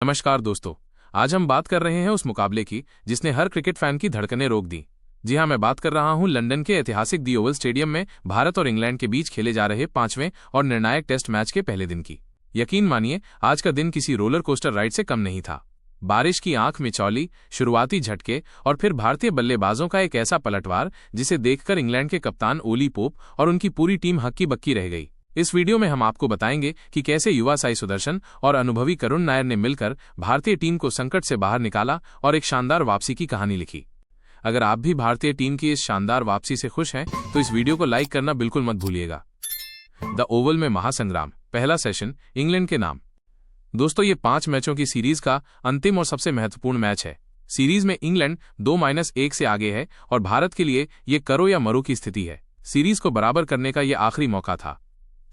नमस्कार दोस्तों। आज हम बात कर रहे हैं उस मुकाबले की जिसने हर क्रिकेट फैन की धड़कनें रोक दी। जी हां, मैं बात कर रहा हूं लंदन के ऐतिहासिक दी ओवल स्टेडियम में भारत और इंग्लैंड के बीच खेले जा रहे 5वें और निर्णायक टेस्ट मैच के पहले दिन की। यकीन मानिए, आज का दिन किसी रोलर कोस्टर राइड से कम नहीं था। बारिश की आंख मिचौली, शुरुआती झटके और फिर भारतीय बल्लेबाजों का एक ऐसा पलटवार जिसे देखकर इंग्लैंड के कप्तान ओली पोप और उनकी पूरी टीम हक्की बक्की रह गई। इस वीडियो में हम आपको बताएंगे कि कैसे युवा साई सुदर्शन और अनुभवी करुण नायर ने मिलकर भारतीय टीम को संकट से बाहर निकाला और एक शानदार वापसी की कहानी लिखी। अगर आप भी भारतीय टीम की इस शानदार वापसी से खुश हैं तो इस वीडियो को लाइक करना बिल्कुल मत भूलिएगा। द ओवल में महासंग्राम, पहला सेशन, इंग्लैंड के नाम। दोस्तों, ये 5 मैचों की सीरीज का अंतिम और सबसे महत्वपूर्ण मैच है। सीरीज में इंग्लैंड 2-1 से आगे है और भारत के लिए ये करो या मरो की स्थिति है। सीरीज को बराबर करने का यह आखिरी मौका था।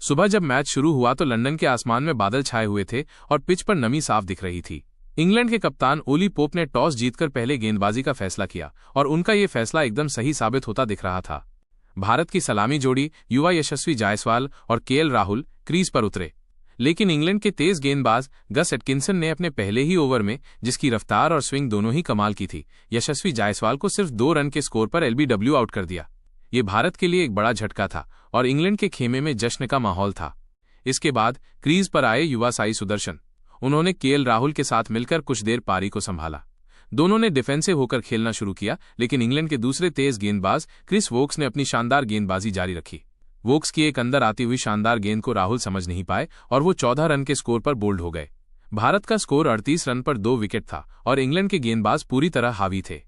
सुबह जब मैच शुरू हुआ तो लंदन के आसमान में बादल छाए हुए थे और पिच पर नमी साफ दिख रही थी। इंग्लैंड के कप्तान ओली पोप ने टॉस जीतकर पहले गेंदबाजी का फैसला किया और उनका ये फैसला एकदम सही साबित होता दिख रहा था। भारत की सलामी जोड़ी युवा यशस्वी जायसवाल और केएल राहुल क्रीज पर उतरे, लेकिन इंग्लैंड के तेज गेंदबाज गस एटकिंसन ने अपने पहले ही ओवर में, जिसकी रफ्तार और स्विंग दोनों ही कमाल की थी, यशस्वी जायसवाल को सिर्फ 2 रन के स्कोर पर एलबीडब्ल्यू आउट कर दिया। ये भारत के लिए एक बड़ा झटका था और इंग्लैंड के खेमे में जश्न का माहौल था। इसके बाद क्रीज पर आए युवा साई सुदर्शन। उन्होंने केएल राहुल के साथ मिलकर कुछ देर पारी को संभाला। दोनों ने डिफेंसिव होकर खेलना शुरू किया, लेकिन इंग्लैंड के दूसरे तेज गेंदबाज क्रिस वोक्स ने अपनी शानदार गेंदबाजी जारी रखी। वोक्स की एक अंदर आती हुई शानदार गेंद को राहुल समझ नहीं पाए और वो 14 रन के स्कोर पर बोल्ड हो गए। भारत का स्कोर 38 रन पर 2 विकेट था और इंग्लैंड के गेंदबाज पूरी तरह हावी थे।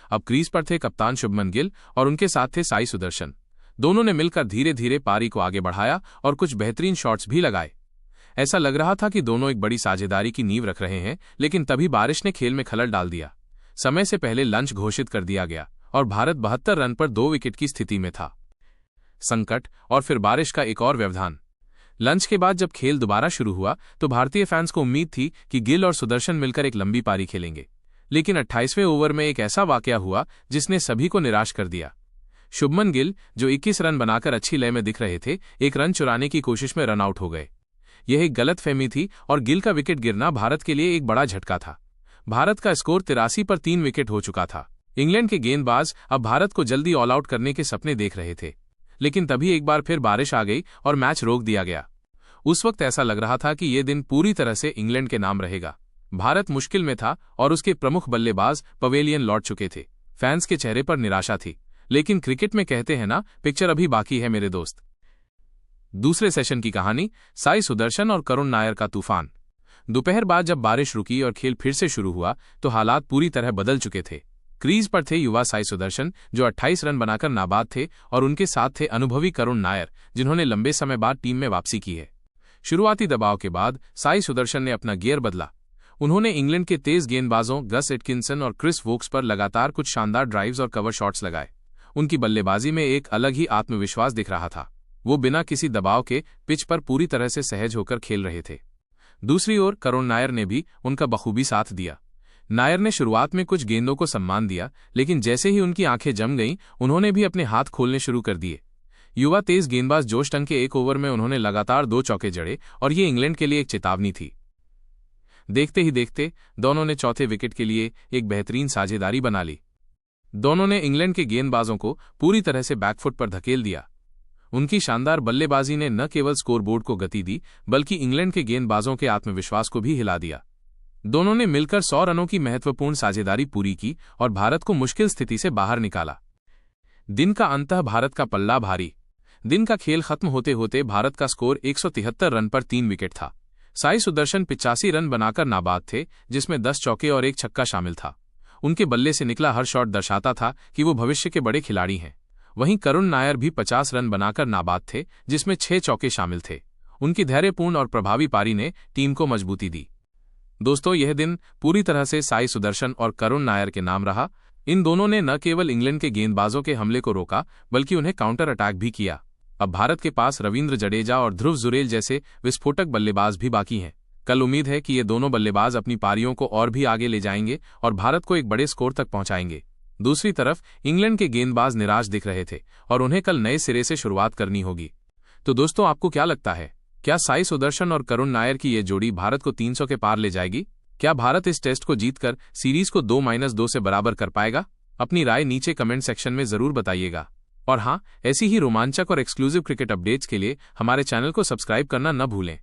अब क्रीज पर थे कप्तान शुभमन गिल और उनके साथ थे साई सुदर्शन। दोनों ने मिलकर धीरे धीरे पारी को आगे बढ़ाया और कुछ बेहतरीन शॉट्स भी लगाए। ऐसा लग रहा था कि दोनों एक बड़ी साझेदारी की नींव रख रहे हैं, लेकिन तभी बारिश ने खेल में खलल डाल दिया। समय से पहले लंच घोषित कर दिया गया और भारत 72 रन पर 2 विकेट की स्थिति में था। संकट और फिर बारिश का एक और व्यवधान। लंच के बाद जब खेल दोबारा शुरू हुआ तो भारतीय फैंस को उम्मीद थी कि गिल और सुदर्शन मिलकर एक लंबी पारी खेलेंगे, लेकिन 28वें ओवर में एक ऐसा वाकया हुआ जिसने सभी को निराश कर दिया। शुभमन गिल, जो 21 रन बनाकर अच्छी लय में दिख रहे थे, एक रन चुराने की कोशिश में रन आउट हो गए। यह एक गलतफहमी थी और गिल का विकेट गिरना भारत के लिए एक बड़ा झटका था। भारत का स्कोर 83 पर 3 विकेट हो चुका था। इंग्लैंड के गेंदबाज अब भारत को जल्दी ऑल आउट करने के सपने देख रहे थे, लेकिन तभी एक बार फिर बारिश आ गई और मैच रोक दिया गया। उस वक्त ऐसा लग रहा था कि यह दिन पूरी तरह से इंग्लैंड के नाम रहेगा। भारत मुश्किल में था और उसके प्रमुख बल्लेबाज पवेलियन लौट चुके थे। फैंस के चेहरे पर निराशा थी, लेकिन क्रिकेट में कहते हैं ना, पिक्चर अभी बाकी है मेरे दोस्त। दूसरे सेशन की कहानी, साई सुदर्शन और करुण नायर का तूफान। दोपहर बाद जब बारिश रुकी और खेल फिर से शुरू हुआ तो हालात पूरी तरह बदल चुके थे। क्रीज पर थे युवा साई सुदर्शन, जो 28 रन बनाकर नाबाद थे, और उनके साथ थे अनुभवी करुण नायर, जिन्होंने लंबे समय बाद टीम में वापसी की है। शुरुआती दबाव के बाद साई सुदर्शन ने अपना गियर बदला। उन्होंने इंग्लैंड के तेज गेंदबाजों गस एटकिंसन और क्रिस वोक्स पर लगातार कुछ शानदार ड्राइव्स और कवर शॉट्स लगाए। उनकी बल्लेबाजी में एक अलग ही आत्मविश्वास दिख रहा था। वो बिना किसी दबाव के पिच पर पूरी तरह से सहज होकर खेल रहे थे। दूसरी ओर करुण नायर ने भी उनका बखूबी साथ दिया। नायर ने शुरुआत में कुछ गेंदों को सम्मान दिया, लेकिन जैसे ही उनकी आंखें जम गईं, उन्होंने भी अपने हाथ खोलने शुरू कर दिए। युवा तेज गेंदबाज जोश टंग के एक ओवर में उन्होंने लगातार 2 चौके जड़े और ये इंग्लैंड के लिए एक चेतावनी थी। देखते ही देखते दोनों ने चौथे विकेट के लिए एक बेहतरीन साझेदारी बना ली। दोनों ने इंग्लैंड के गेंदबाजों को पूरी तरह से बैकफुट पर धकेल दिया। उनकी शानदार बल्लेबाजी ने न केवल स्कोरबोर्ड को गति दी, बल्कि इंग्लैंड के गेंदबाजों के आत्मविश्वास को भी हिला दिया। दोनों ने मिलकर 100 रनों की महत्वपूर्ण साझेदारी पूरी की और भारत को मुश्किल स्थिति से बाहर निकाला। दिन का अंतः भारत का पल्ला भारी। दिन का खेल खत्म होते होते भारत का स्कोर 173 रन पर 3 विकेट था। साई सुदर्शन 85 रन बनाकर नाबाद थे, जिसमें 10 चौके और 1 छक्का शामिल था। उनके बल्ले से निकला हर शॉट दर्शाता था कि वो भविष्य के बड़े खिलाड़ी हैं। वहीं करुण नायर भी 50 रन बनाकर नाबाद थे, जिसमें 6 चौके शामिल थे। उनकी धैर्यपूर्ण और प्रभावी पारी ने टीम को मजबूती दी। दोस्तों, यह दिन पूरी तरह से साई सुदर्शन और करुण नायर के नाम रहा। इन दोनों ने न केवल इंग्लैंड के गेंदबाजों के हमले को रोका, बल्कि उन्हें काउंटर अटैक भी किया। अब भारत के पास रविंद्र जडेजा और ध्रुव जुरेल जैसे विस्फोटक बल्लेबाज भी बाकी हैं। कल उम्मीद है कि ये दोनों बल्लेबाज अपनी पारियों को और भी आगे ले जाएंगे और भारत को एक बड़े स्कोर तक पहुंचाएंगे। दूसरी तरफ इंग्लैंड के गेंदबाज निराश दिख रहे थे और उन्हें कल नए सिरे से शुरुआत करनी होगी। तो दोस्तों, आपको क्या लगता है, क्या साई सुदर्शन और करुण नायर की ये जोड़ी भारत को 300 के पार ले जाएगी? क्या भारत इस टेस्ट को जीतकर सीरीज को 2-2 से बराबर कर पाएगा? अपनी राय नीचे कमेंट सेक्शन में जरूर बताइएगा। और हाँ, ऐसी ही रोमांचक और एक्सक्लूसिव क्रिकेट अपडेट्स के लिए हमारे चैनल को सब्सक्राइब करना न भूलें।